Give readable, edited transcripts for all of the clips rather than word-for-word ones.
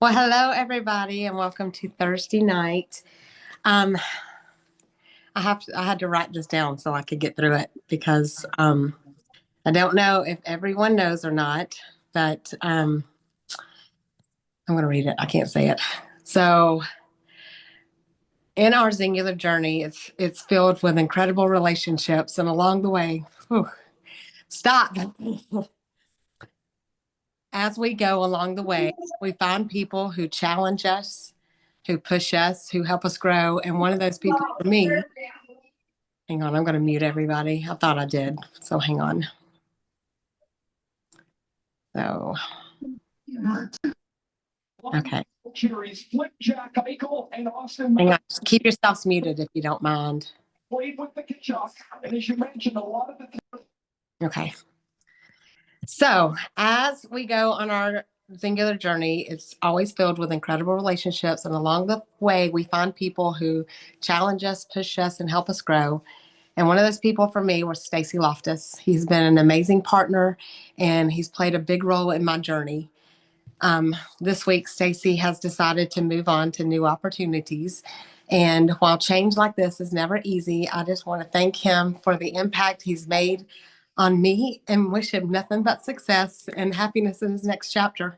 Well, hello everybody, and welcome to Thursday night. Um, I had to write this down so I could get through it because I don't know if everyone knows or not, but I'm going to read it. I can't say it. So, in our singular journey, it's filled with incredible relationships, and along the way, whew, stop. As we go along the way, we find people who challenge us, who push us, who help us grow, and one of those people for me. Hang on, I'm going to mute everybody. I thought I did. So hang on. So, okay. Hang on. Just keep yourselves muted if you don't mind. Okay. So, as we go on our singular journey, it's always filled with incredible relationships. And along the way, we find people who challenge us, push us, and help us grow. And one of those people for me was Stacy Loftus. He's been an amazing partner and he's played a big role in my journey. This week, Stacy has decided to move on to new opportunities. And while change like this is never easy, I just want to thank him for the impact he's made on me and wish him nothing but success and happiness in his next chapter.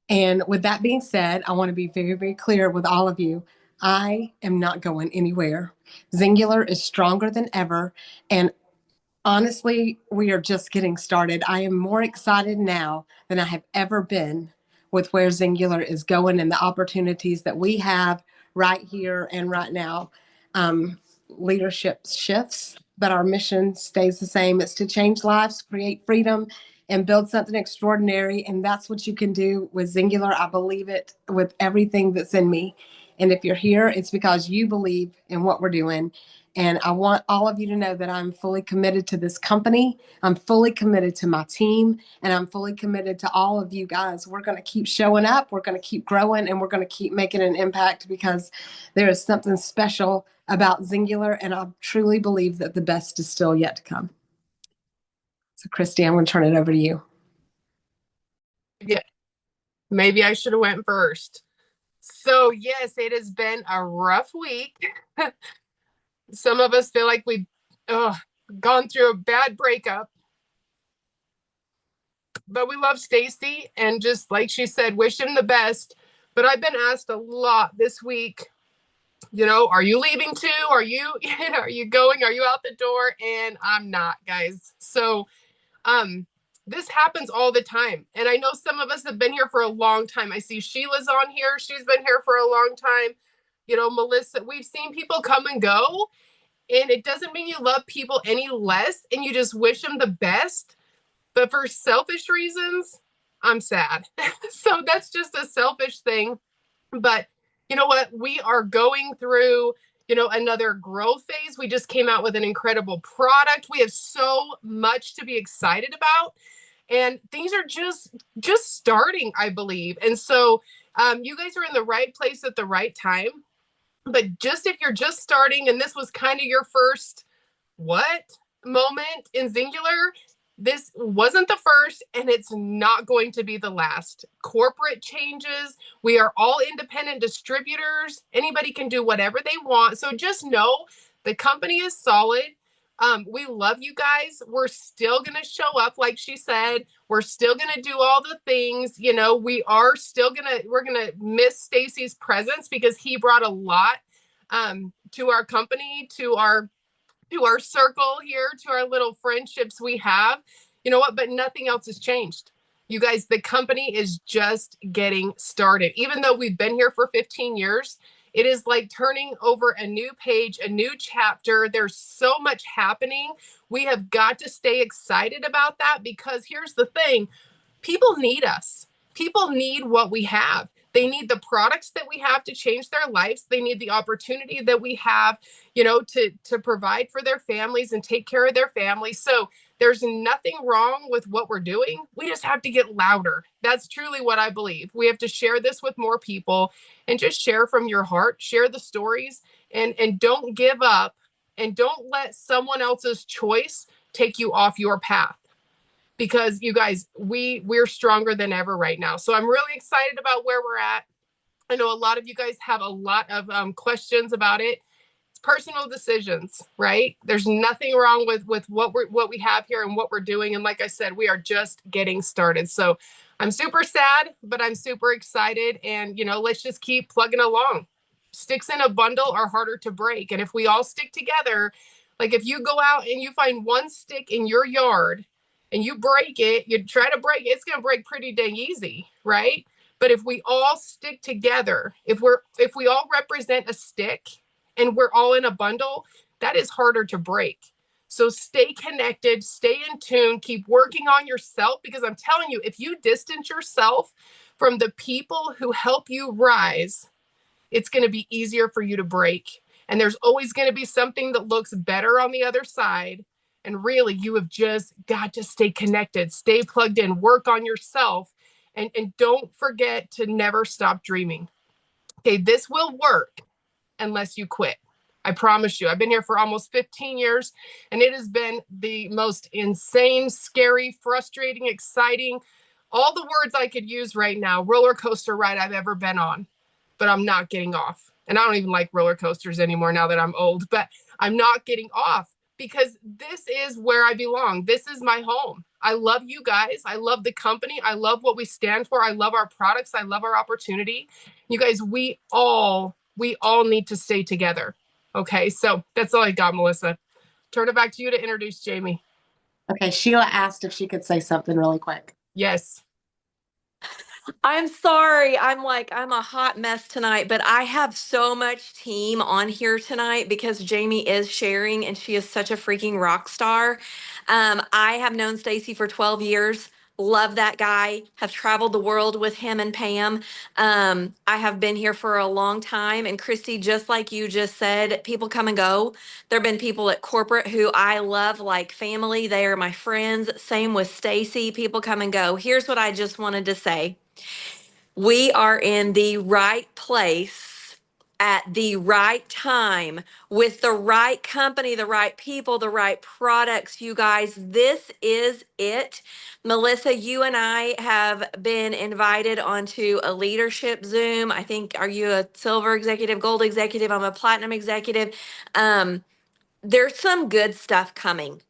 And with that being said, I want to be very, very clear with all of you. I am not going anywhere. Zingular is stronger than ever. And honestly, we are just getting started. I am more excited now than I have ever been with where Zingular is going and the opportunities that we have right here and right now. Leadership shifts, but our mission stays the same. It's to change lives, create freedom, and build something extraordinary. And that's what you can do with Zingular. I believe it with everything that's in me. And if you're here, it's because you believe in what we're doing. And I want all of you to know that I'm fully committed to this company. I'm fully committed to my team. And I'm fully committed to all of you guys. We're going to keep showing up. We're going to keep growing. And we're going to keep making an impact because there is something special about Zingular. And I truly believe that the best is still yet to come. So, Christy, I'm going to turn it over to you. Yeah, maybe I should have went first. So, yes, it has been a rough week. Some of us feel like we've gone through a bad breakup. But we love Stacy and just like she said, wish him the best. But I've been asked a lot this week, are you leaving too? Are you going? Are you out the door? And I'm not, guys. So this happens all the time. And I know some of us have been here for a long time. I see Sheila's on here. She's been here for a long time. Melissa, we've seen people come and go. And it doesn't mean you love people any less and you just wish them the best. But for selfish reasons, I'm sad. So that's just a selfish thing. But you know what? We are going through, another growth phase. We just came out with an incredible product. We have so much to be excited about. And things are just starting, I believe. And so you guys are in the right place at the right time. But just if you're just starting and this was kind of your first moment in Zingular, this wasn't the first and it's not going to be the last. Corporate changes. We are all independent distributors. Anybody can do whatever they want. So just know the company is solid. We love you guys. We're still going to show up, like she said. We're still going to do all the things. We are still we're going to miss Stacy's presence because he brought a lot to our company, to our circle here, to our little friendships we have. You know what? But nothing else has changed. You guys, the company is just getting started. Even though we've been here for 15 years, it is like turning over a new page, a new chapter. There's so much happening. We have got to stay excited about that because here's the thing. People need us. People need what we have. They need the products that we have to change their lives. They need the opportunity that we have, to provide for their families and take care of their families. So there's nothing wrong with what we're doing. We just have to get louder. That's truly what I believe. We have to share this with more people and just share from your heart, share the stories, and don't give up and don't let someone else's choice take you off your path. because you guys, we're stronger than ever right now. So I'm really excited about where we're at. I know a lot of you guys have a lot of questions about it. It's personal decisions, right? There's nothing wrong with what we have here and what we're doing. And like I said, we are just getting started. So I'm super sad, but I'm super excited. And let's just keep plugging along. Sticks in a bundle are harder to break. And if we all stick together, like if you go out and you find one stick in your yard and you break it, you try to break it, it's going to break pretty dang easy, right? But if we all stick together, if we all represent a stick and we're all in a bundle, that is harder to break. So stay connected, stay in tune, keep working on yourself, because I'm telling you, if you distance yourself from the people who help you rise, it's going to be easier for you to break. And there's always going to be something that looks better on the other side. And really, you have just got to stay connected, stay plugged in, work on yourself, and don't forget to never stop dreaming. Okay, this will work unless you quit. I promise you. I've been here for almost 15 years, and it has been the most insane, scary, frustrating, exciting, all the words I could use right now, roller coaster ride I've ever been on. But I'm not getting off. And I don't even like roller coasters anymore now that I'm old, but I'm not getting off because this is where I belong. This is my home. I love you guys. I love the company. I love what we stand for. I love our products. I love our opportunity. You guys, we all need to stay together. Okay, so that's all I got, Melissa. Turn it back to you to introduce Jamie. Okay, Sheila asked if she could say something really quick. Yes. I'm sorry. I'm a hot mess tonight, but I have so much team on here tonight because Jamie is sharing and she is such a freaking rock star. I have known Stacy for 12 years. Love that guy. Have traveled the world with him and Pam. I have been here for a long time. And Christy, just like you just said, people come and go. There have been people at corporate who I love like family. They are my friends. Same with Stacy. People come and go. Here's what I just wanted to say. We are in the right place at the right time with the right company, the right people, the right products. You guys, this is it. Melissa, you and I have been invited onto a leadership Zoom. I think, are you a silver executive, gold executive? I'm a platinum executive. There's some good stuff coming.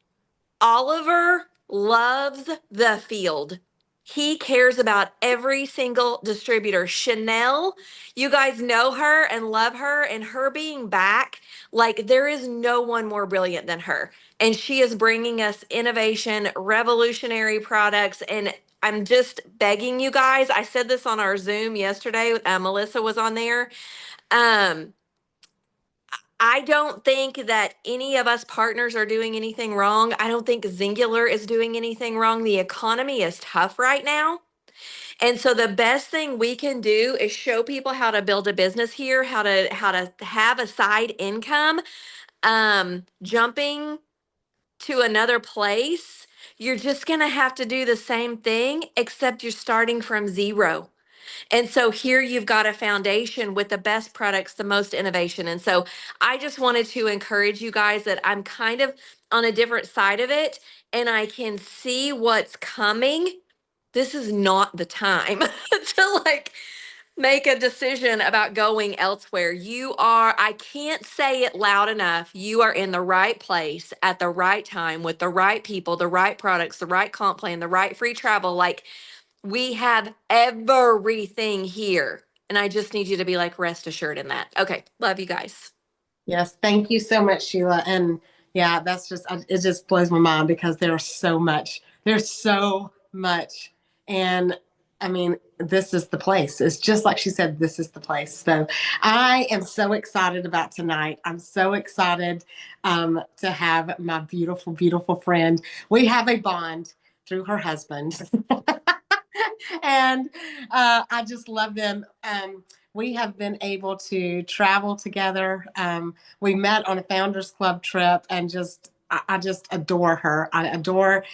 Oliver loves the field. He cares about every single distributor. Chanel, you guys know her and love her, and her being back, like there is no one more brilliant than her. And she is bringing us innovation, revolutionary products. And I'm just begging you guys. I said this on our Zoom yesterday. Melissa was on there. Um, I don't think that any of us partners are doing anything wrong. I don't think Zingular is doing anything wrong. The economy is tough right now. And so the best thing we can do is show people how to build a business here, how to have a side income. Jumping to another place, you're just going to have to do the same thing except you're starting from zero. And so here you've got a foundation with the best products, the most innovation. And so I just wanted to encourage you guys that I'm kind of on a different side of it and I can see what's coming. This is not the time to like make a decision about going elsewhere. You are, I can't say it loud enough. You are in the right place at the right time with the right people, the right products, the right comp plan, the right free travel. Like, we have everything here. And I just need you to be like, rest assured in that. Okay. Love you guys. Yes, thank you so much, Sheila. And yeah, that's just, it just blows my mind because there's so much. There's so much. And I mean, this is the place. It's just like she said, this is the place. So I am so excited about tonight. I'm so excited to have my beautiful, beautiful friend. We have a bond through her husband. And I just love them. We have been able to travel together. We met on a Founders Club trip and I just adore her. I adore,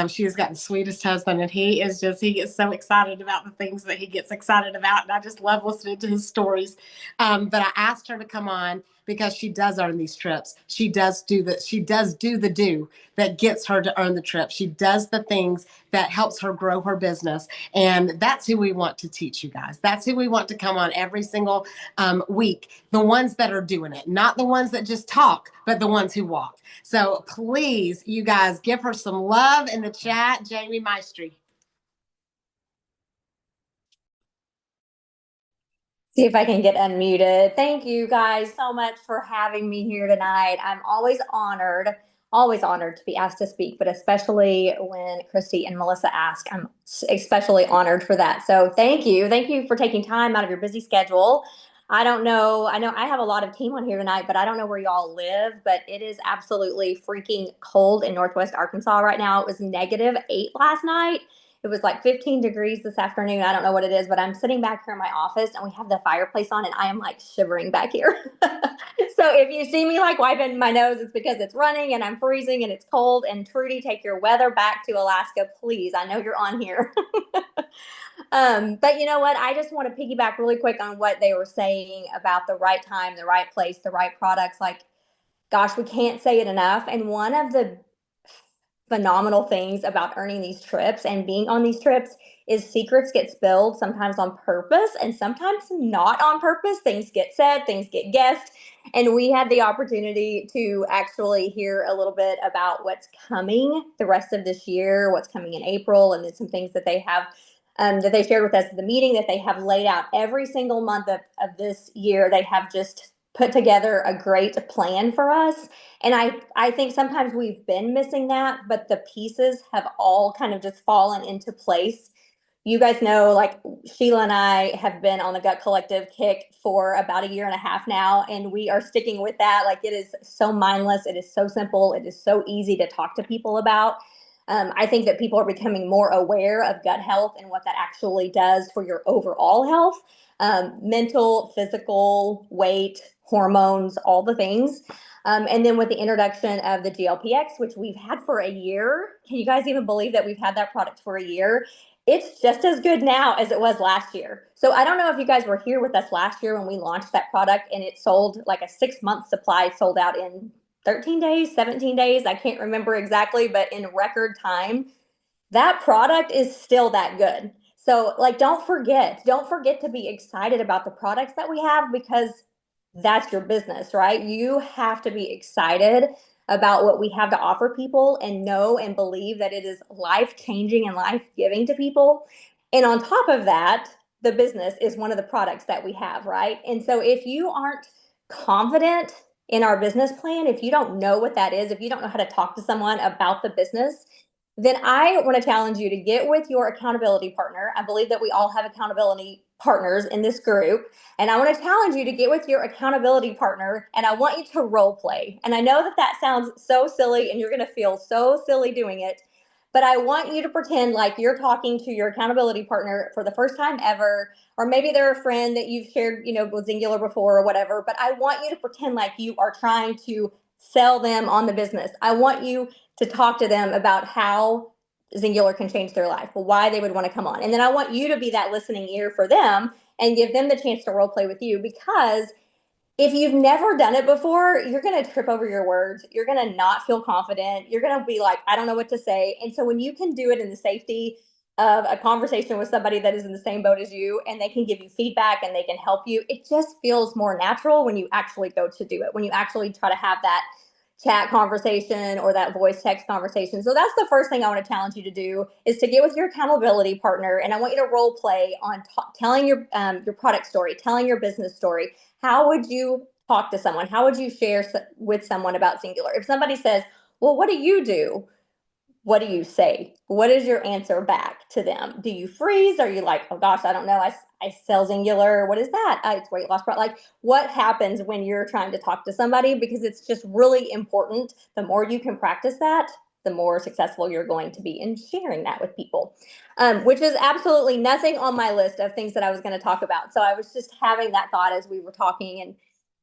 she has got the sweetest husband and he gets so excited about the things that he gets excited about. And I just love listening to his stories. But I asked her to come on because she does earn these trips. She does do the do that gets her to earn the trip. She does the things that helps her grow her business. And that's who we want to teach you guys. That's who we want to come on every single week. The ones that are doing it, not the ones that just talk, but the ones who walk. So please, you guys, give her some love in the chat, Jamie Maestri. See if I can get unmuted. Thank you guys so much for having me here tonight. I'm always honored to be asked to speak, but especially when Christy and Melissa ask, I'm especially honored for that. So thank you. Thank you for taking time out of your busy schedule. I know I have a lot of team on here tonight, but I don't know where y'all live, but it is absolutely freaking cold in Northwest Arkansas right now. It was -8 last night. It was like 15 degrees this afternoon. I don't know what it is, but I'm sitting back here in my office and we have the fireplace on and I am like shivering back here. So if you see me like wiping my nose, it's because it's running and I'm freezing and it's cold. And Trudy, take your weather back to Alaska, please. I know you're on here. But you know what? I just want to piggyback really quick on what they were saying about the right time, the right place, the right products. Like, gosh, we can't say it enough. And one of the phenomenal things about earning these trips and being on these trips is secrets get spilled, sometimes on purpose and sometimes not on purpose. Things get said, things get guessed. And we had the opportunity to actually hear a little bit about what's coming the rest of this year, what's coming in April, and then some things that they have that they shared with us at the meeting that they have laid out every single month of this year. They have just put together a great plan for us. And I think sometimes we've been missing that, but the pieces have all kind of just fallen into place. You guys know, like Sheila and I have been on the Gut Collective kick for about 1.5 years now, and we are sticking with that. Like, it is so mindless. It is so simple. It is so easy to talk to people about. I think that people are becoming more aware of gut health and what that actually does for your overall health, mental, physical, weight, hormones, all the things. And then with the introduction of the GLPX, which we've had for 1 year, can you guys even believe that we've had that product for 1 year? It's just as good now as it was last year. So I don't know if you guys were here with us last year when we launched that product and it sold like a 6-month supply, sold out in 13 days, 17 days. I can't remember exactly, but in record time. That product is still that good. So like, don't forget to be excited about the products that we have, because that's your business, right? You have to be excited about what we have to offer people and know and believe that it is life-changing and life-giving to people. And on top of that, the business is one of the products that we have, right? And so if you aren't confident in our business plan, if you don't know what that is, if you don't know how to talk to someone about the business, then I want to challenge you to get with your accountability partner. I believe that we all have accountability partners in this group. And I want to challenge you to get with your accountability partner, and I want you to role play. And I know that that sounds so silly and you're going to feel so silly doing it, but I want you to pretend like you're talking to your accountability partner for the first time ever, or maybe they're a friend that you've shared, with Singular before or whatever, but I want you to pretend like you are trying to sell them on the business. I want you to talk to them about how Singular can change their life, why they would want to come on. And then I want you to be that listening ear for them and give them the chance to role play with you, because if you've never done it before, you're going to trip over your words. You're going to not feel confident. You're going to be like, I don't know what to say. And so when you can do it in the safety of a conversation with somebody that is in the same boat as you, and they can give you feedback and they can help you, it just feels more natural when you actually go to do it, when you actually try to have that chat conversation or that voice text conversation. So that's the first thing I want to challenge you to do, is to get with your accountability partner. And I want you to role play on telling your product story, telling your business story. How would you talk to someone? How would you share with someone about Singular? If somebody says, well, what do you do? What do you say? What is your answer back to them? Do you freeze? Are you like, oh gosh, I don't know. I sell Singular. What is that? It's weight loss. Like, what happens when you're trying to talk to somebody? Because it's just really important. The more you can practice that, the more successful you're going to be in sharing that with people, which is absolutely nothing on my list of things that I was going to talk about. So I was just having that thought as we were talking,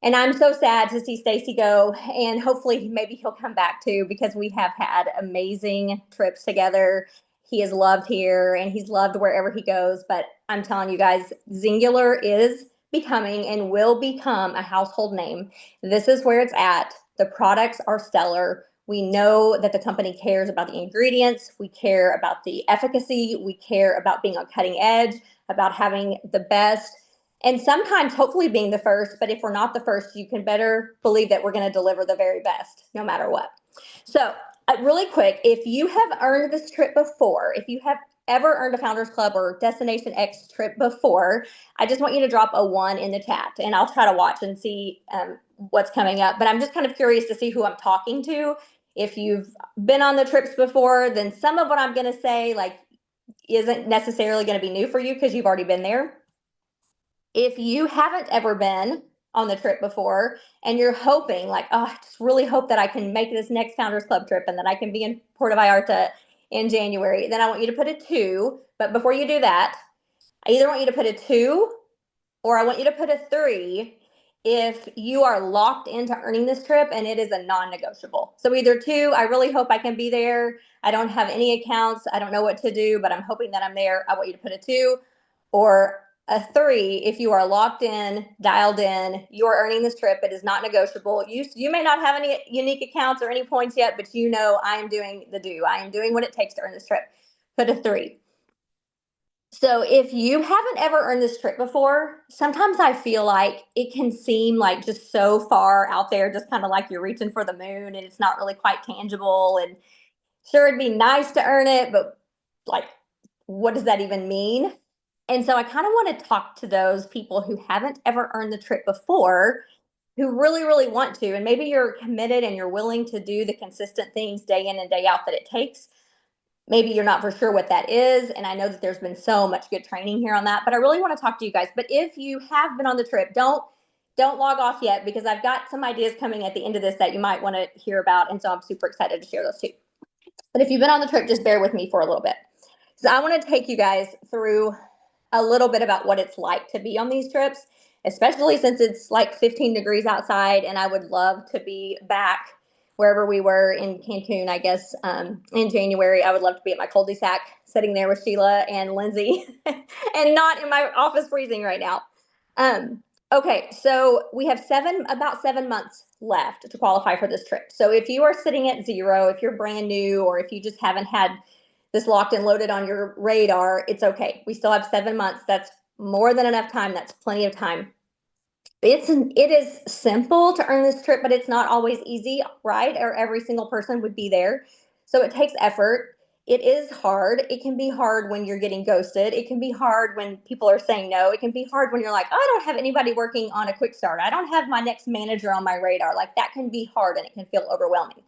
and I'm so sad to see Stacy go, and hopefully maybe he'll come back too, because we have had amazing trips together. He is loved here and he's loved wherever he goes. But I'm telling you guys, Singular is becoming and will become a household name. This is where it's at. The products are stellar. We know that the company cares about the ingredients. We care about the efficacy. We care about being on cutting edge, about having the best, and sometimes hopefully being the first. But if we're not the first, you can better believe that we're going to deliver the very best no matter what. So really quick, if you have earned this trip before, if you have ever earned a Founders Club or Destination X trip before, I just want you to drop a 1 in the chat, and I'll try to watch and see what's coming up. But I'm just kind of curious to see who I'm talking to. If you've been on the trips before, then some of what I'm going to say isn't necessarily going to be new for you because you've already been there. If you haven't ever been on the trip before and you're hoping I just really hope that I can make this next Founders Club trip and that I can be in Puerto Vallarta in January, then I want you to put a 2. But before you do that, I either want you to put a 2 or I want you to put a 3 if you are locked into earning this trip and it is a non-negotiable. So either 2, I really hope I can be there. I don't have any accounts. I don't know what to do, but I'm hoping that I'm there. I want you to put a 2, or a 3 if you are locked in, dialed in, you are earning this trip. It is not negotiable. You may not have any unique accounts or any points yet, but you know I am doing the do. I am doing what it takes to earn this trip. Put a 3. So if you haven't ever earned this trip before, sometimes I feel like it can seem like just so far out there, just kind of like you're reaching for the moon and it's not really quite tangible. And sure, it'd be nice to earn it, but what does that even mean? And so I kind of want to talk to those people who haven't ever earned the trip before, who really, really want to. And maybe you're committed and you're willing to do the consistent things day in and day out that it takes. Maybe you're not for sure what that is. And I know that there's been so much good training here on that, but I really want to talk to you guys. But if you have been on the trip, don't log off yet, because I've got some ideas coming at the end of this that you might want to hear about. And so I'm super excited to share those too. But if you've been on the trip, just bear with me for a little bit. So I want to take you guys through a little bit about what it's like to be on these trips, especially since it's like 15 degrees outside, and I would love to be back wherever we were in Cancun, I guess, in January. I would love to be at my cul-de-sac sitting there with Sheila and Lindsay and not in my office freezing right now. Okay, so we have about 7 months left to qualify for this trip. So if you are sitting at 0, if you're brand new, or if you just haven't had this locked and loaded on your radar, it's okay. We still have 7 months. That's more than enough time. That's plenty of time. It is simple to earn this trip, but it's not always easy, right? Or every single person would be there. So it takes effort. It is hard. It can be hard when you're getting ghosted. It can be hard when people are saying no. It can be hard when you're like, oh, I don't have anybody working on a quick start. I don't have my next manager on my radar. That can be hard and it can feel overwhelming.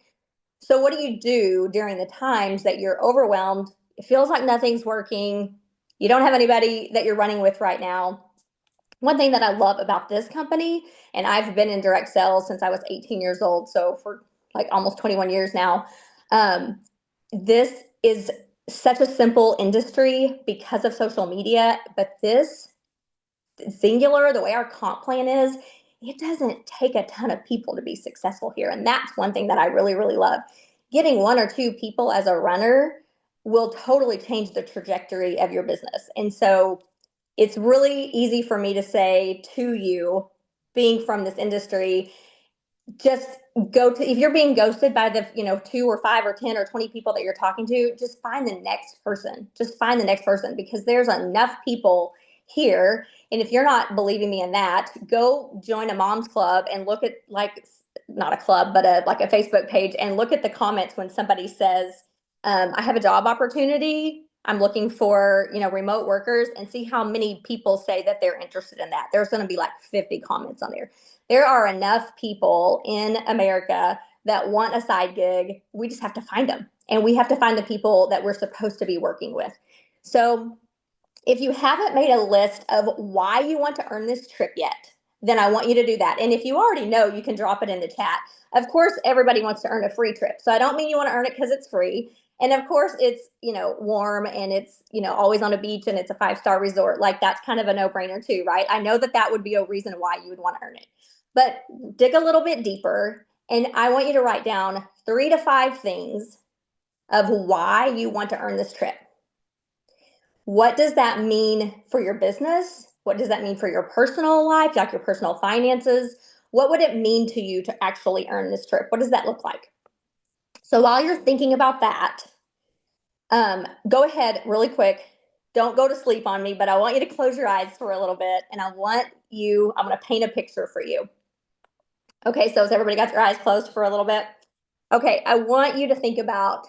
So what do you do during the times that you're overwhelmed? It feels like nothing's working. You don't have anybody that you're running with right now. One thing that I love about this company, and I've been in direct sales since I was 18 years old, so for almost 21 years now, this is such a simple industry because of social media, but this singular, the way our comp plan is, it doesn't take a ton of people to be successful here. And that's one thing that I really, really love. Getting 1 or 2 people as a runner will totally change the trajectory of your business. And so it's really easy for me to say to you, being from this industry, just if you're being ghosted by the 2 or 5 or 10 or 20 people that you're talking to, just find the next person. Because there's enough people here. And if you're not believing me in that, go join a mom's club and look at not a club, but a Facebook page, and look at the comments when somebody says, I have a job opportunity. I'm looking for, remote workers, and see how many people say that they're interested in that. There's going to be 50 comments on there. There are enough people in America that want a side gig. We just have to find them, and we have to find the people that we're supposed to be working with. So if you haven't made a list of why you want to earn this trip yet, then I want you to do that. And if you already know, you can drop it in the chat. Of course, everybody wants to earn a free trip. So I don't mean you want to earn it because it's free. And of course, it's, warm, and it's, always on a beach, and it's a 5-star resort. That's kind of a no-brainer too, right? I know that would be a reason why you would want to earn it. But dig a little bit deeper, and I want you to write down 3 to 5 things of why you want to earn this trip. What does that mean for your business? What does that mean for your personal life, like your personal finances? What would it mean to you to actually earn this trip? What does that look like? So while you're thinking about that, go ahead really quick. Don't go to sleep on me, but I want you to close your eyes for a little bit, and I'm going to paint a picture for you. Okay, so has everybody got their eyes closed for a little bit? Okay, I want you to think about,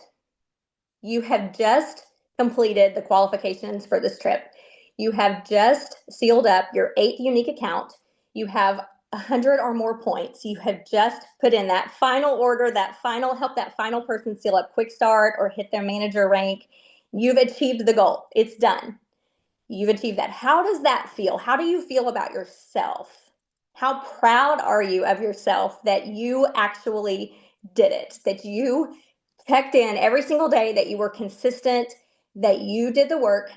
you have just completed the qualifications for this trip. You have just sealed up your 8th unique account. You have 100 or more points. You have just put in that final order, help that final person seal up quick start or hit their manager rank. You've achieved the goal. It's done. You've achieved that. How does that feel? How do you feel about yourself? How proud are you of yourself that you actually did it, that you checked in every single day, that you were consistent, that you did the work,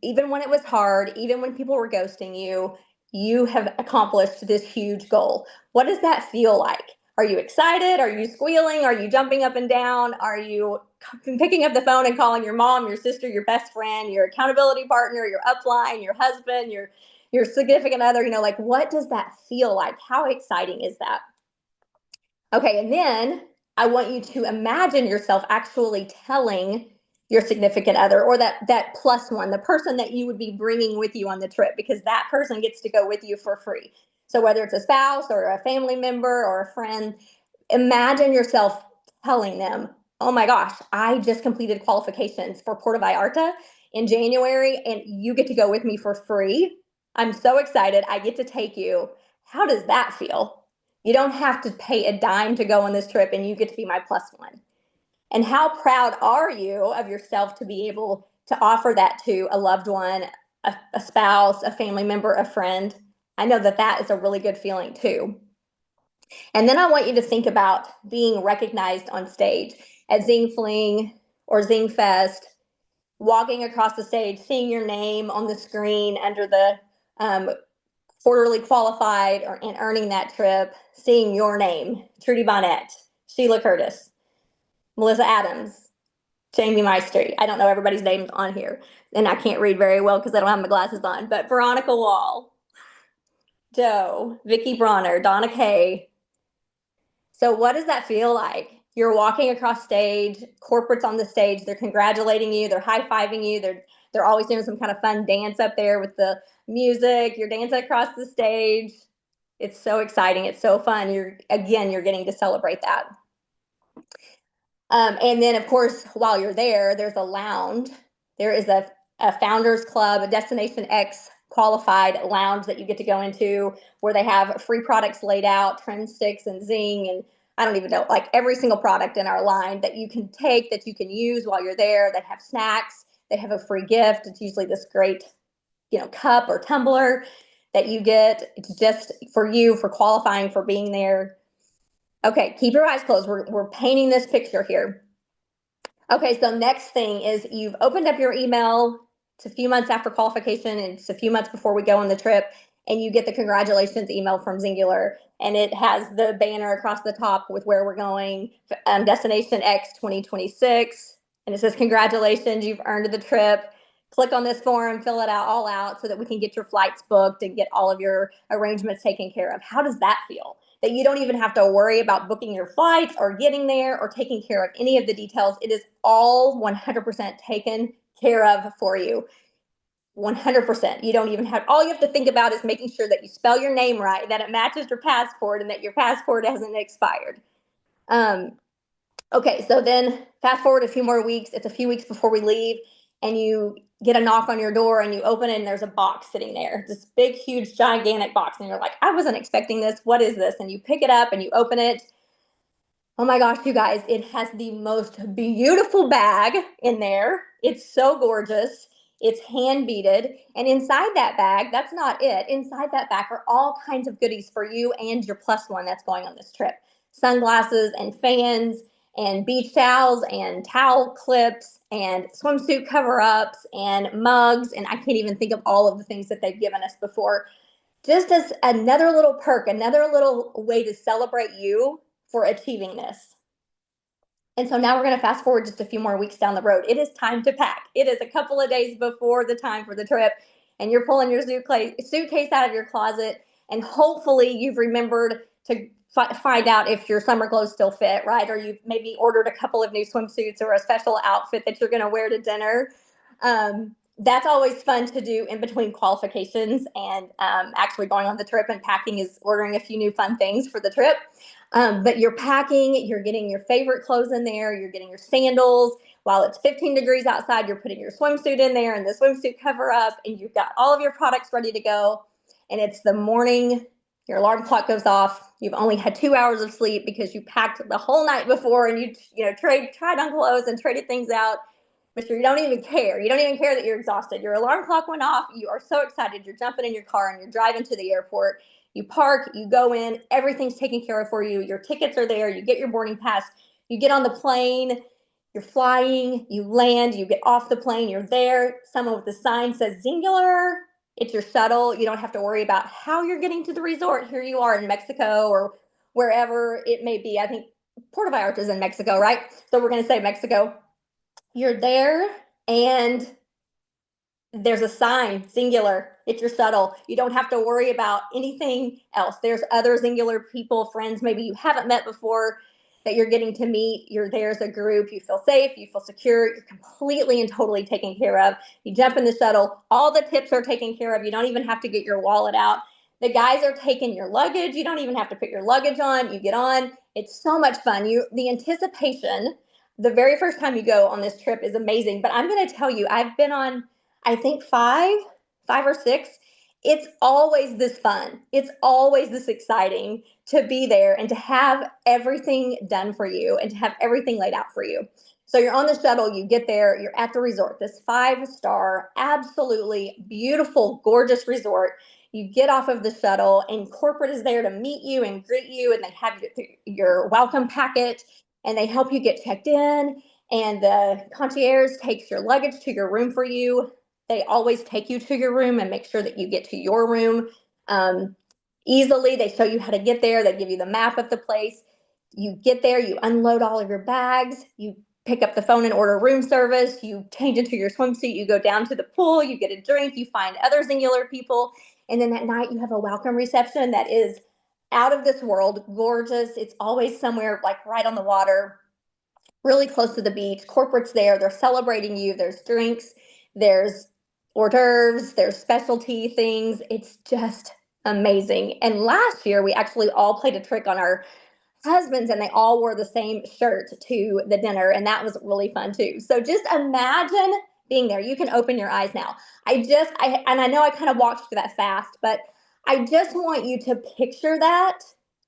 even when it was hard, even when people were ghosting you, you have accomplished this huge goal. What does that feel like? Are you excited? Are you squealing? Are you jumping up and down? Are you picking up the phone and calling your mom, your sister, your best friend, your accountability partner, your upline, your husband, your significant other? Like, what does that feel like? How exciting is that? Okay, and then I want you to imagine yourself actually telling your significant other, or that plus one, the person that you would be bringing with you on the trip, because that person gets to go with you for free. So whether it's a spouse or a family member or a friend, imagine yourself telling them, oh my gosh, I just completed qualifications for Puerto Vallarta in January, and you get to go with me for free. I'm so excited. I get to take you. How does that feel? You don't have to pay a dime to go on this trip, and you get to be my plus one. And how proud are you of yourself to be able to offer that to a loved one, a spouse, a family member, a friend? I know that is a really good feeling too. And then I want you to think about being recognized on stage at Zing Fling or Zing Fest, walking across the stage, seeing your name on the screen under the quarterly qualified and earning that trip, seeing your name, Trudy Bonnet, Sheila Curtis, Melissa Adams, Jamie Maestri. I don't know everybody's names on here, and I can't read very well because I don't have my glasses on, but Veronica Wall, Joe, Vicki Bronner, Donna Kay. So what does that feel like? You're walking across stage, corporate's on the stage, they're congratulating you, they're high-fiving you, they're always doing some kind of fun dance up there with the music, you're dancing across the stage. It's so exciting, it's so fun. You're getting to celebrate that. And then, of course, while you're there, there's a lounge. There is a Founders Club, a Destination X qualified lounge that you get to go into, where they have free products laid out, Trim Sticks and Zing, and I don't even know, like every single product in our line that you can take, that you can use while you're there. They have snacks. They have a free gift. It's usually this great, cup or tumbler that you get. It's just for you, for qualifying, for being there. Okay, keep your eyes closed. We're painting this picture here. Okay, so next thing is you've opened up your email. It's a few months after qualification, and it's a few months before we go on the trip, and you get the congratulations email from Singular, and it has the banner across the top with where we're going, Destination X 2026, and it says, congratulations, you've earned the trip. Click on this form, fill it all out so that we can get your flights booked and get all of your arrangements taken care of. How does that feel? That you don't even have to worry about booking your flights or getting there or taking care of any of the details. It is all 100% taken care of for you. 100%. You don't even all you have to think about is making sure that you spell your name right, that it matches your passport, and that your passport hasn't expired. Okay, so then fast forward a few more weeks. It's a few weeks before we leave, and you get a knock on your door, and you open it, and there's a box sitting there, this big, huge, gigantic box, and you're like, I wasn't expecting this. What is this? And you pick it up and you open it. Oh my gosh, you guys, it has the most beautiful bag in there. It's so gorgeous. It's hand beaded. And inside that bag, that's not it. Inside that bag are all kinds of goodies for you and your plus one that's going on this trip. Sunglasses and fans and beach towels and towel clips and swimsuit cover-ups and mugs. And I can't even think of all of the things that they've given us before. Just as another little perk, another little way to celebrate you for achieving this. And so now we're going to fast forward just a few more weeks down the road. It is time to pack. It is a couple of days before the time for the trip. and you're pulling your suitcase out of your closet, and hopefully you've remembered to find out if your summer clothes still fit, right? Or you've maybe ordered a couple of new swimsuits or a special outfit that you're going to wear to dinner. That's always fun to do in between qualifications and actually going on the trip, and packing is ordering a few new fun things for the trip. But you're packing, you're getting your favorite clothes in there, you're getting your sandals. While it's 15 degrees outside, you're putting your swimsuit in there and the swimsuit cover up, and you've got all of your products ready to go. And it's the morning, your alarm clock goes off. You've only had 2 hours of sleep because you packed the whole night before, and you tried on clothes and traded things out. But you don't even care. You don't even care that you're exhausted. Your alarm clock went off. You are so excited. You're jumping in your car and you're driving to the airport. You park, you go in, everything's taken care of for you. Your tickets are there. You get your boarding pass. You get on the plane. You're flying. You land. You get off the plane. You're there. Someone with a sign says Singular. It's your shuttle. You don't have to worry about how you're getting to the resort. Here you are in Mexico or wherever it may be. I think Puerto Vallarta is in Mexico, right? So we're going to say Mexico. You're there, and there's a sign, Singular. It's your shuttle. You don't have to worry about anything else. There's other Singular people, friends maybe you haven't met before that you're getting to meet. You're there as a group. You feel safe. You feel secure. You're completely and totally taken care of. You jump in the shuttle. All the tips are taken care of. You don't even have to get your wallet out. The guys are taking your luggage. You don't even have to put your luggage on. You get on. It's so much fun. The anticipation the very first time you go on this trip is amazing. But I'm going to tell you, I've been on, I think five or six. It's always this fun. It's always this exciting to be there and to have everything done for you and to have everything laid out for you. So you're on the shuttle, you get there, you're at the resort, this 5-star, absolutely beautiful, gorgeous resort. You get off of the shuttle, and corporate is there to meet you and greet you, and they have your welcome packet, and they help you get checked in, and the concierge takes your luggage to your room for you. They always take you to your room and make sure that you get to your room easily. They show you how to get there. They give you the map of the place. You get there, you unload all of your bags, you pick up the phone and order room service, you change into your swimsuit, you go down to the pool, you get a drink, you find other Singular people, and then at night you have a welcome reception that is out of this world, gorgeous. It's always somewhere like right on the water, really close to the beach. Corporate's there, they're celebrating you. There's drinks, there's hors d'oeuvres, there's specialty things. It's just amazing. And last year we actually all played a trick on our husbands, and they all wore the same shirt to the dinner, and that was really fun too. So just imagine being there. You can open your eyes now. I know I kind of walked through that fast, but I just want you to picture that,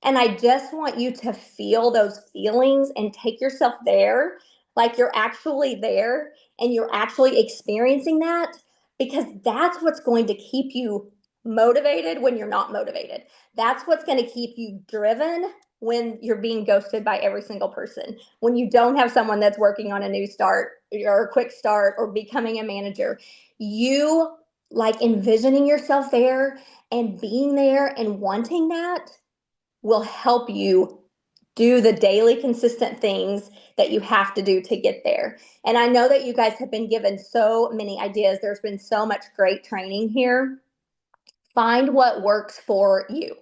and I just want you to feel those feelings and take yourself there, like you're actually there and you're actually experiencing that, because that's what's going to keep you motivated when you're not motivated. That's what's going to keep you driven when you're being ghosted by every single person, when you don't have someone that's working on a new start or a quick start or becoming a manager. You like envisioning yourself there and being there and wanting that will help you do the daily consistent things that you have to do to get there. And I know that you guys have been given so many ideas. There's been so much great training here. Find what works for you.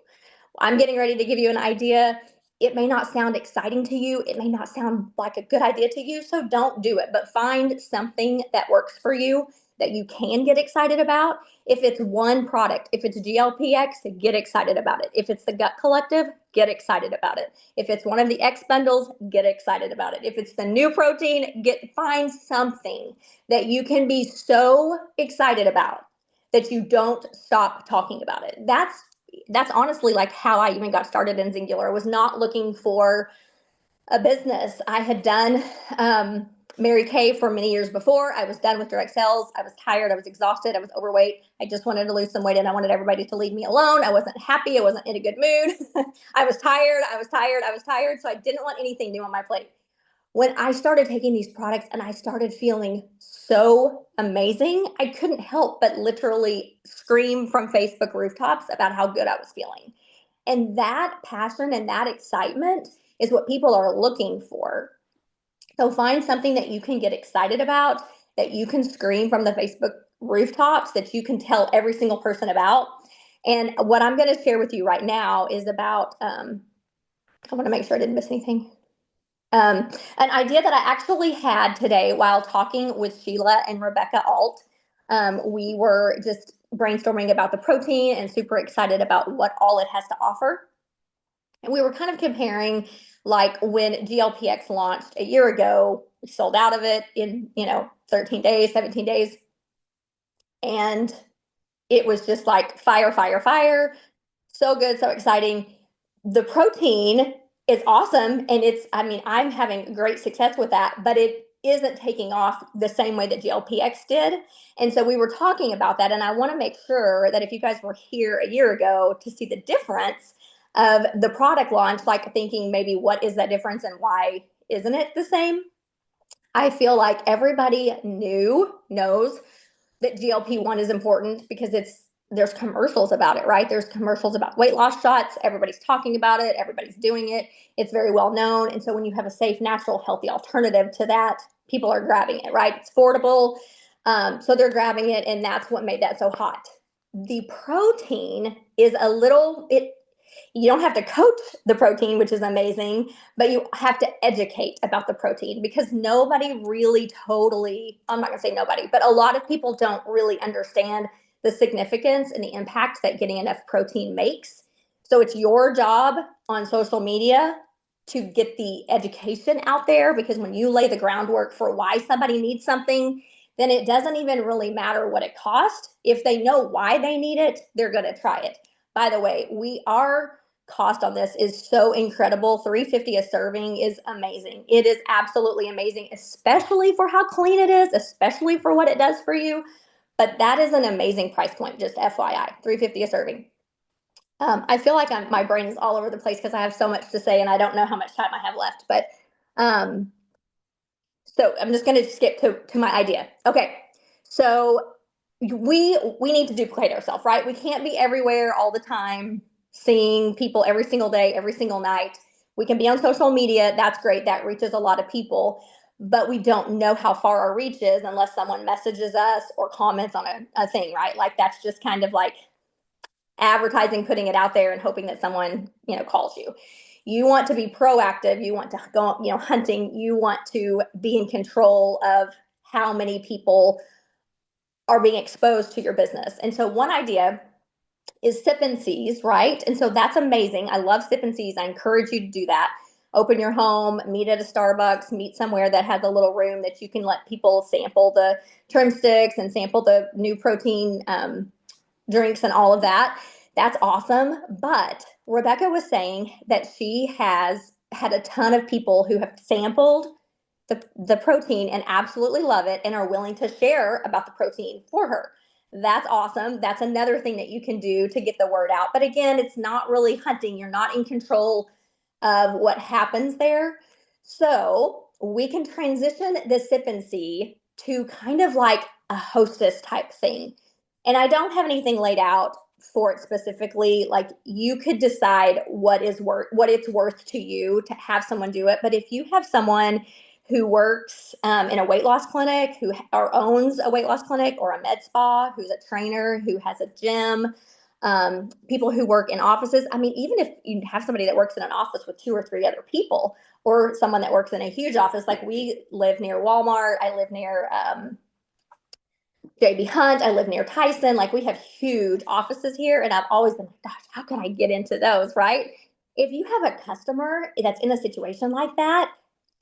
I'm getting ready to give you an idea. It may not sound exciting to you. It may not sound like a good idea to you. So don't do it, but find something that works for you that you can get excited about. If it's one product, if it's GLPX, get excited about it. If it's the Gut Collective, get excited about it. If it's one of the X bundles, get excited about it. If it's the new protein, find something that you can be so excited about that you don't stop talking about it. That's honestly like how I even got started in Singular. I was not looking for a business. I had done Mary Kay for many years before. I was done with direct sales. I was tired. I was exhausted. I was overweight. I just wanted to lose some weight, and I wanted everybody to leave me alone. I wasn't happy. I wasn't in a good mood. I was tired. I was tired. I was tired. So I didn't want anything new on my plate. When I started taking these products and I started feeling so amazing, I couldn't help but literally scream from Facebook rooftops about how good I was feeling. And that passion and that excitement is what people are looking for. So find something that you can get excited about, that you can scream from the Facebook rooftops that you can tell every single person about. And what I'm going to share with you right now is about, I want to make sure I didn't miss anything. An idea that I actually had today while talking with Sheila and Rebecca Alt. We were just brainstorming about the protein and super excited about what all it has to offer. And we were kind of comparing like when GLPX launched a year ago, we sold out of it in, 13 days, 17 days. And it was just like fire, fire, fire. So good, so exciting. The protein is awesome. And I'm having great success with that, but it isn't taking off the same way that GLPX did. And so we were talking about that. And I want to make sure that if you guys were here a year ago to see the difference of the product launch, like thinking maybe what is that difference and why isn't it the same? I feel like everybody knows that GLP-1 is important because there's commercials about it, right? There's commercials about weight loss shots. Everybody's talking about it. Everybody's doing it. It's very well known. And so when you have a safe, natural, healthy alternative to that, people are grabbing it, right? It's affordable. So they're grabbing it, and that's what made that so hot. The protein is you don't have to coach the protein, which is amazing, but you have to educate about the protein because nobody really totally, I'm not going to say nobody, but a lot of people don't really understand the significance and the impact that getting enough protein makes. So it's your job on social media to get the education out there, because when you lay the groundwork for why somebody needs something, then it doesn't even really matter what it costs. If they know why they need it, they're going to try it. By the way, our cost on this is so incredible. $3.50 a serving is amazing. It is absolutely amazing, especially for how clean it is, especially for what it does for you. But that is an amazing price point, just FYI, $3.50 a serving. I feel like my brain is all over the place because I have so much to say and I don't know how much time I have left. But so I'm just going to skip to my idea. Okay, so we need to duplicate ourselves, right? We can't be everywhere all the time, seeing people every single day, every single night. We can be on social media. That's great. That reaches a lot of people. But we don't know how far our reach is unless someone messages us or comments on a thing, right? Like that's just kind of like advertising, putting it out there and hoping that someone, calls you. You want to be proactive. You want to go, hunting. You want to be in control of how many people are being exposed to your business. And so one idea is sip and sees, right? And so that's amazing. I love sip and sees. I encourage you to do that. Open your home, meet at a Starbucks, meet somewhere that has a little room that you can let people sample the trim sticks and sample the new protein drinks and all of that. That's awesome. But Rebecca was saying that she has had a ton of people who have sampled the protein and absolutely love it and are willing to share about the protein for her. That's awesome. That's another thing that you can do to get the word out. But again, it's not really hunting. You're not in control of what happens there. So we can transition the sip and see to kind of like a hostess type thing. And I don't have anything laid out for it specifically. Like you could decide what it's worth to you to have someone do it. But if you have someone who works in a weight loss clinic, or owns a weight loss clinic or a med spa, who's a trainer, who has a gym, people who work in offices. I mean, even if you have somebody that works in an office with 2 or 3 other people, or someone that works in a huge office, like we live near Walmart, I live near JB Hunt, I live near Tyson. Like we have huge offices here, and I've always been like, gosh, how can I get into those, right? If you have a customer that's in a situation like that,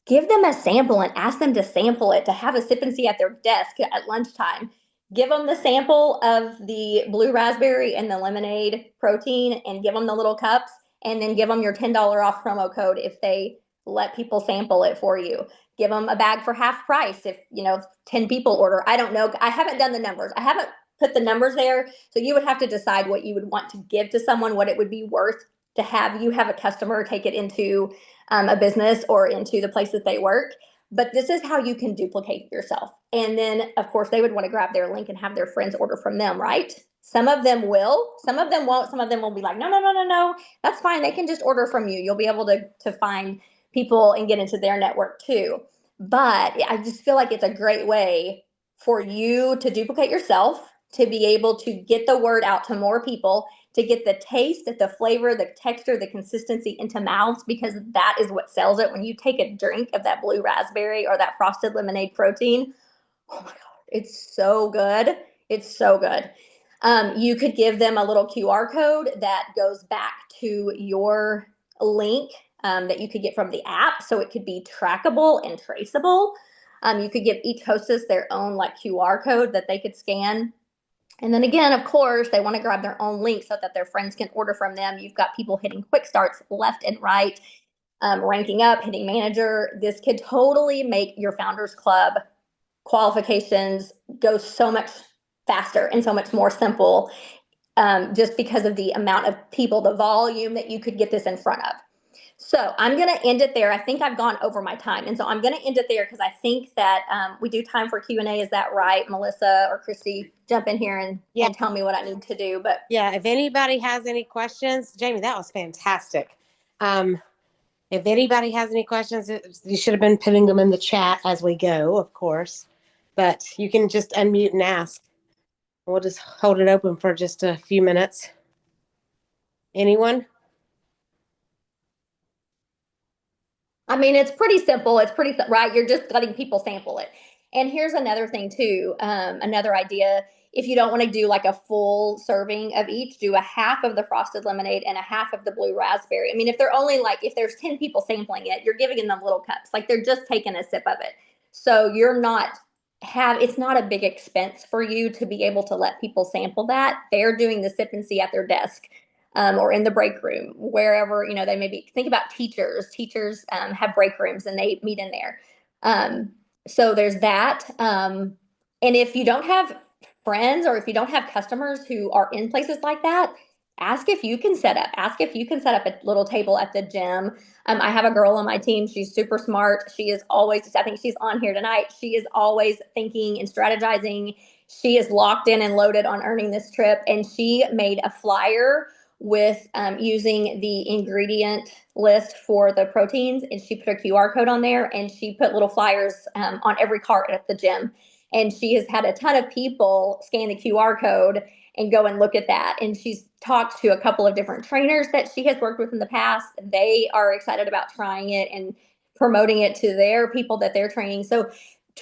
give them a sample and ask them to sample it, to have a sip and see at their desk at lunchtime. Give them the sample of the blue raspberry and the lemonade protein and give them the little cups, and then give them your $10 off promo code if they let people sample it for you. Give them a bag for half price if 10 people order. I don't know. I haven't done the numbers. I haven't put the numbers there. So you would have to decide what you would want to give to someone, what it would be worth to have a customer take it into a business or into the place that they work. But this is how you can duplicate yourself. And then, of course, they would want to grab their link and have their friends order from them, right? Some of them will, some of them won't. Some of them will be like, no, no, no, no, no. That's fine. They can just order from you. You'll be able to find people and get into their network too. But I just feel like it's a great way for you to duplicate yourself, to be able to get the word out to more people, to get the taste, the flavor, the texture, the consistency into mouths, because that is what sells it. When you take a drink of that blue raspberry or that frosted lemonade protein, oh my God, it's so good. It's so good. You could give them a little QR code that goes back to your link that you could get from the app, so it could be trackable and traceable. You could give each hostess their own like QR code that they could scan. And then again, of course, they want to grab their own link so that their friends can order from them. You've got people hitting quick starts left and right, ranking up, hitting manager. This could totally make your Founders Club qualifications go so much faster and so much more simple, just because of the amount of people, the volume that you could get this in front of. So I'm going to end it there. I think I've gone over my time. And so I'm going to end it there because I think that we do time for Q&A. Is that right, Melissa or Christy? Jump in here and tell me what I need to do. But yeah, if anybody has any questions, Jamie, that was fantastic. If anybody has any questions, you should have been putting them in the chat as we go, of course. But you can just unmute and ask. We'll just hold it open for just a few minutes. Anyone? I mean, it's pretty simple. It's pretty, right? You're just letting people sample it. And here's another thing too, another idea. If you don't want to do like a full serving of each, do a half of the frosted lemonade and a half of the blue raspberry. I mean, if they're only like, if there's 10 people sampling it, you're giving them little cups. Like they're just taking a sip of it. So you're not it's not a big expense for you to be able to let people sample that. They're doing the sip and see at their desk. Or in the break room, wherever, they may be. Think about teachers. Teachers have break rooms and they meet in there. So there's that. And if you don't have friends or if you don't have customers who are in places like that, ask if you can set up. Ask if you can set up a little table at the gym. I have a girl on my team. She's super smart. She is always, I think she's on here tonight. She is always thinking and strategizing. She is locked in and loaded on earning this trip. And she made a flyer with using the ingredient list for the proteins, and she put a QR code on there, and she put little flyers on every cart at the gym. And she has had a ton of people scan the QR code and go and look at that. And she's talked to a couple of different trainers that she has worked with in the past. They are excited about trying it and promoting it to their people that they're training. So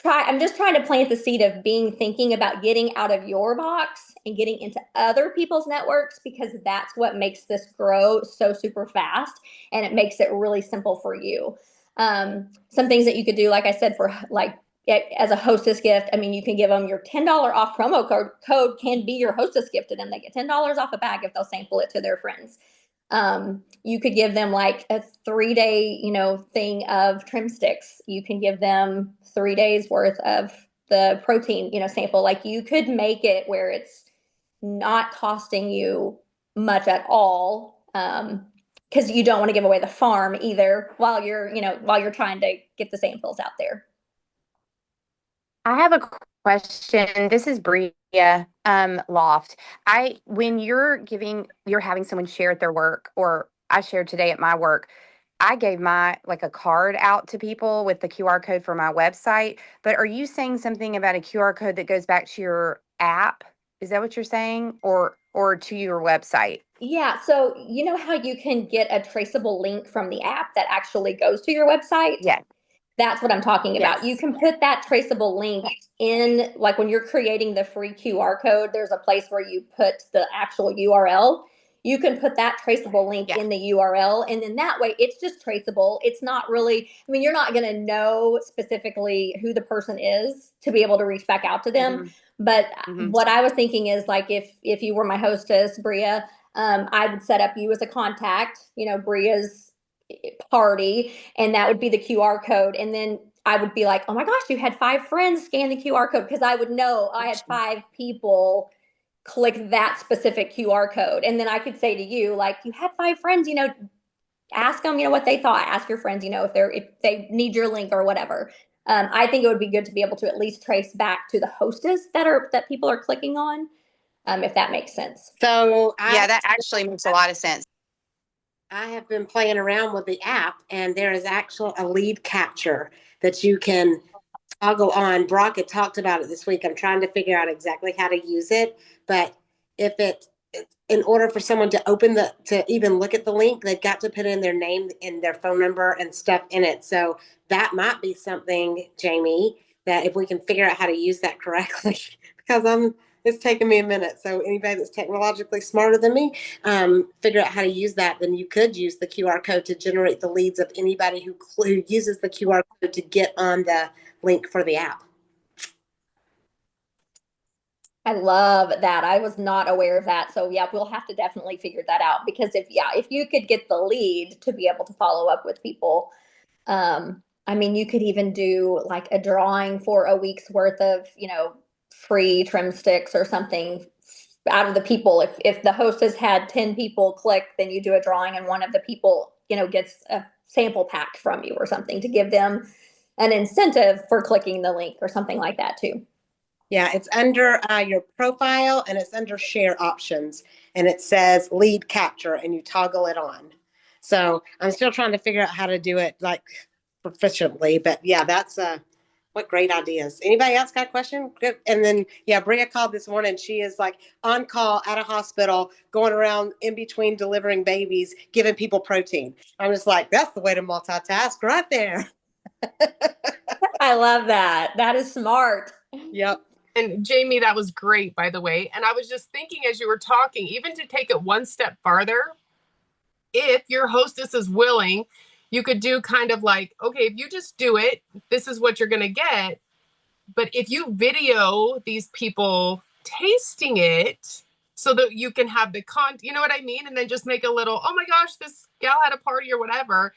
I'm just trying to plant the seed of thinking about getting out of your box and getting into other people's networks, because that's what makes this grow so super fast, and it makes it really simple for you. Some things that you could do, like I said, for like as a hostess gift, I mean, you can give them your $10 off promo code can be your hostess gift to them. They get $10 off a bag if they'll sample it to their friends. You could give them like a 3-day, thing of trim sticks. You can give them 3 days worth of the protein, sample. Like you could make it where it's not costing you much at all. Because you don't want to give away the farm either while you're trying to get the samples out there. I have a question. This is Bria Loft. When you're having someone share their work, or I shared today at my work, I gave a card out to people with the QR code for my website. But are you saying something about a QR code that goes back to your app? Is that what you're saying? Or to your website? Yeah. So you know how you can get a traceable link from the app that actually goes to your website? Yeah. That's what I'm talking about. Yes. You can put that traceable link in, like when you're creating the free QR code, there's a place where you put the actual URL. You can put that traceable link in the URL, and then that way it's just traceable. It's not really, I mean, you're not going to know specifically who the person is to be able to reach back out to them. Mm-hmm. But what I was thinking is, like, if you were my hostess, Bria, I would set up you as a contact, Bria's party, and that would be the QR code. And then I would be like, oh my gosh, you had 5 friends scan the QR code, because I would know I had 5 people click that specific QR code. And then I could say to you, like, you had 5 friends, ask them, what they thought. Ask your friends, if they need your link or whatever. I think it would be good to be able to at least trace back to the hostess that people are clicking on, if that makes sense. So that actually makes a lot of sense. I have been playing around with the app, and there is actually a lead capture that you can toggle on. Brock had talked about it this week. I'm trying to figure out exactly how to use it, but if it in order for someone to to even look at the link, they've got to put in their name and their phone number and stuff in it. So that might be something, Jamie, that if we can figure out how to use that correctly, because it's taken me a minute. So anybody that's technologically smarter than me, figure out how to use that, then you could use the QR code to generate the leads of anybody who uses the QR code to get on the link for the app. I love that. I was not aware of that. So yeah, we'll have to definitely figure that out because if you could get the lead to be able to follow up with people, I mean, you could even do like a drawing for a week's worth of, free trim sticks or something out of the people. If the host has had 10 people click, then you do a drawing and one of the people, gets a sample pack from you or something to give them an incentive for clicking the link or something like that too. Yeah, it's under your profile and it's under share options and it says lead capture and you toggle it on. So I'm still trying to figure out how to do it like proficiently, but yeah, that's what great ideas. Anybody else got a question? Good. And then, yeah, Bria called this morning. She is like on call at a hospital, going around in between delivering babies, giving people protein. I'm just like, that's the way to multitask right there. I love that. That is smart. Yep. And Jamie, that was great, by the way. And I was just thinking as you were talking, even to take it one step farther, if your hostess is willing, you could do kind of like, okay, if you just do it, this is what you're going to get. But if you video these people tasting it so that you can have the you know what I mean? And then just make a little, oh my gosh, this gal had a party or whatever.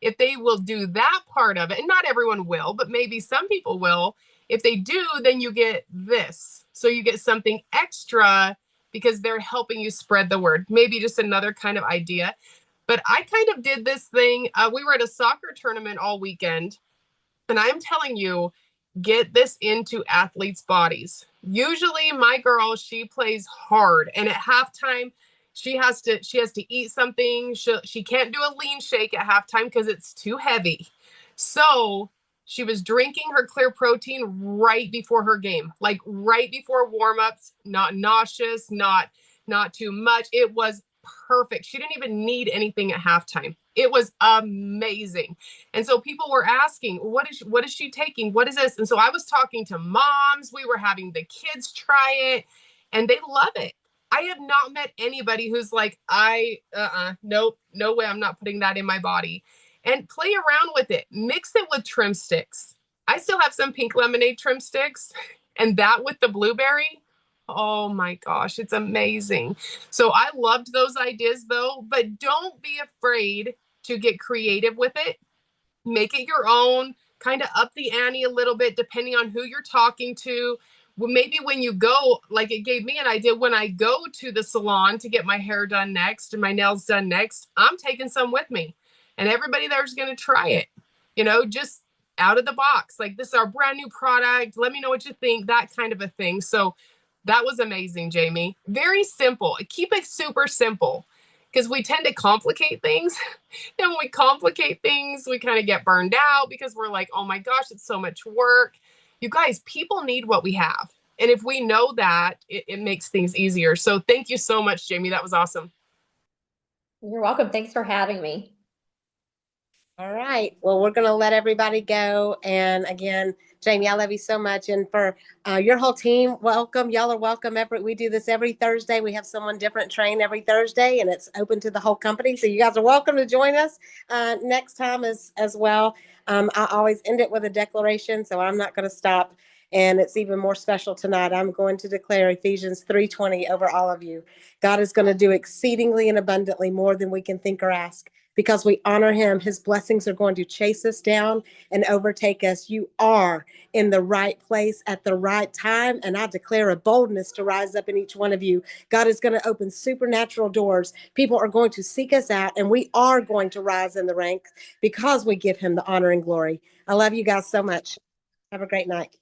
If they will do that part of it, and not everyone will, but maybe some people will, if they do, then you get this. So you get something extra because they're helping you spread the word. Maybe just another kind of idea. But I kind of did this thing. We were at a soccer tournament all weekend, and I'm telling you, get this into athletes' bodies. Usually my girl, she plays hard, and at halftime, she has to eat something. She can't do a lean shake at halftime because it's too heavy. So she was drinking her clear protein right before her game, like right before warm-ups, not nauseous, not too much. It was perfect. She didn't even need anything at halftime. It was amazing. And so people were asking, what is she taking? What is this? And so I was talking to moms. We were having the kids try it and they love it. I have not met anybody who's like, nope, no way. I'm not putting that in my body. And play around with it. Mix it with trim sticks. I still have some pink lemonade trim sticks and that with the blueberry. Oh my gosh, it's amazing. So I loved those ideas though, but don't be afraid to get creative with it. Make it your own, kind of up the ante a little bit depending on who you're talking to. Well, maybe when you go, like it gave me an idea when I go to the salon to get my hair done next and my nails done next, I'm taking some with me and everybody there's going to try it, just out of the box. Like, this is our brand new product. Let me know what you think, that kind of a thing. So that was amazing, Jamie. Very simple. Keep it super simple because we tend to complicate things. And when we complicate things, we kind of get burned out because we're like, oh my gosh, it's so much work. You guys, people need what we have. And if we know that, it makes things easier. So thank you so much, Jamie. That was awesome. You're welcome. Thanks for having me. All right. Well, we're going to let everybody go. And again, Jamie, I love you so much. And for your whole team, welcome. Y'all are welcome. We do this every Thursday. We have someone different train every Thursday, and it's open to the whole company. So you guys are welcome to join us next time as well. I always end it with a declaration, so I'm not going to stop. And it's even more special tonight. I'm going to declare Ephesians 3:20 over all of you. God is going to do exceedingly and abundantly more than we can think or ask. Because we honor him, his blessings are going to chase us down and overtake us. You are in the right place at the right time. And I declare a boldness to rise up in each one of you. God is going to open supernatural doors. People are going to seek us out, and we are going to rise in the ranks because we give him the honor and glory. I love you guys so much. Have a great night.